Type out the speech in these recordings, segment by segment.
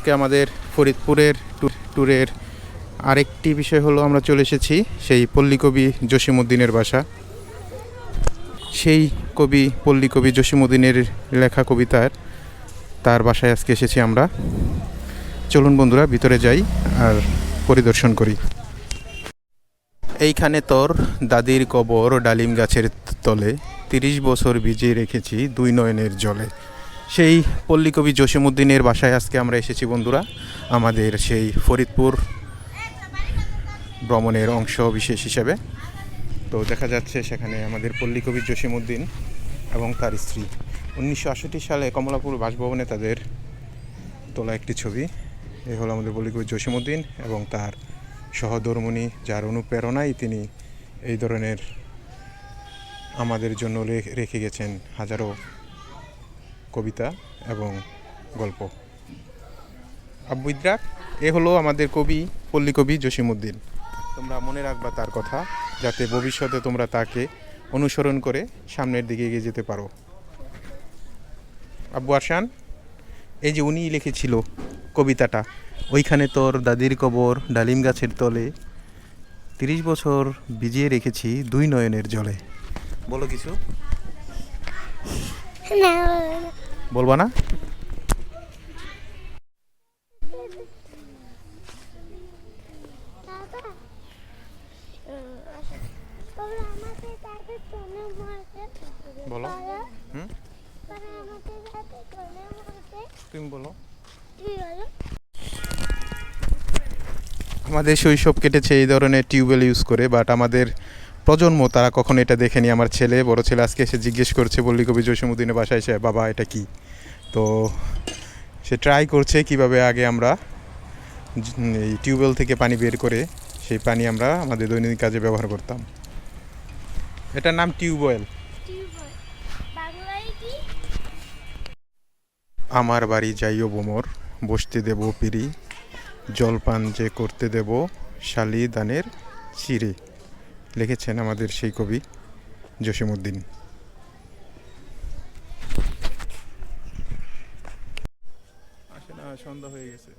আজকে আমাদের ফরিদপুরের ট্যুরের আরেকটি বিষয় হলো আমরা চলে এসেছি সেই পল্লীকবি জসিমউদ্দিনের বাসা। সেই পল্লীকবি জসিমউদ্দিনের লেখা কবিতার তার বাসায় আজকে এসেছি আমরা। চলুন বন্ধুরা ভিতরে যাই আর পরিদর্শন করি। এইখানে তোর দাদির কবর ডালিম গাছের তলে, 30 বছর ভিজিয়ে রেখেছি দুই নয়নের জলে। সেই পল্লীকবি জসিমউদ্দিনের বাসায় আজকে আমরা এসেছি বন্ধুরা, আমাদের সেই ফরিদপুর ভ্রমণের অংশ বিশেষ হিসেবে। তো দেখা যাচ্ছে সেখানে আমাদের পল্লীকবি জসিমউদ্দিন এবং তার স্ত্রী 1968 সালে কমলাপুর বাসভবনে তাদের তোলা একটি ছবি। এই হলো আমাদের পল্লীকবি জসিমউদ্দিন এবং তার সহধর্মিণী, যার অনুপ্রেরণায় তিনি এই ধরনের আমাদের জন্য রেখে গেছেন হাজারো কবিতা এবং গল্প। আব্বুইদ্রাক, এ হলো আমাদের কবি পল্লীকবি জসিমউদ্দিন। তোমরা মনে রাখবা তার কথা, যাতে ভবিষ্যতে তোমরা তাকে অনুসরণ করে সামনের দিকে এগিয়ে যেতে পারো। আব্বু আরশান, এই যে উনি লিখেছিল কবিতাটা, ওইখানে তোর দাদির কবর ডালিম গাছের তলে, 30 বছর ভিজিয়ে রেখেছি দুই নয়নের জলে। বলো কিছু। বলবা না? বলো। তুমি বলো। আমাদের শৈশব কেটেছে এই ধরনের টিউবওয়েল ইউজ করে, বাট আমাদের প্রজন্ম তারা কখনো এটা দেখেনি। আমার বড় ছেলে আজকে এসে জিজ্ঞেস করছে পল্লীকবি জসিমউদ্দিনের বাসায় এসে, বাবা এটা কি? তো সে ট্রাই করছে কিভাবে আগে আমরা এই টিউবওয়েল থেকে পানি বের করে সেই পানি আমরা আমাদের দৈনন্দিন কাজে ব্যবহার করতাম। এটার নাম টিউবওয়েল। আমার বাড়ি যাইও বোমর, বসতে দেব পিড়ি, জলপান যে করতে দেব শালি দানের চিরে। লিখেছেন আমাদের সেই কবি জসিমউদ্দিন। আসে না, সন্ধ্যা হয়ে গেছে।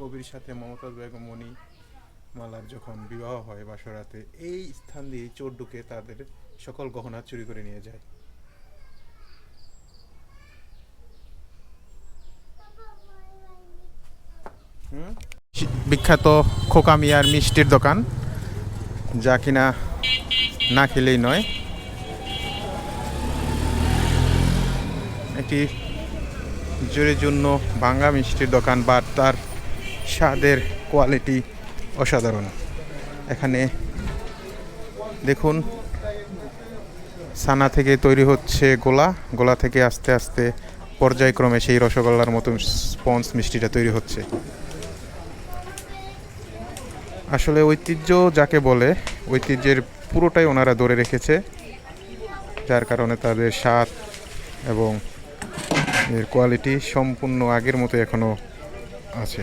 কবির সাথে মমতাজ বেগম মণি মালার যখন বিবাহ হয় বাসরাতে, এই স্থান দিয়ে চোর ঢুকে তাদের সকল গহনা চুরি করে নিয়ে যায়। বিখ্যাত খোকা মিয়ার মিষ্টির দোকান, যা কিনা না খেলেই নয়। একটি জোরের জন্য ভাঙ্গা মিষ্টির দোকান, বা তার স্বাদের কোয়ালিটি অসাধারণ। এখানে দেখুন, ছানা থেকে তৈরি হচ্ছে গোলা থেকে আস্তে আস্তে পর্যায়ক্রমে সেই রসগোল্লার মতো স্পঞ্জ মিষ্টিটা তৈরি হচ্ছে। আসলে ঐতিহ্য যাকে বলে, ঐতিহ্যের পুরোটাই ওনারা ধরে রেখেছে, যার কারণে তাদের স্বাদ এবং এর কোয়ালিটি সম্পূর্ণ আগের মতো এখনও আছে।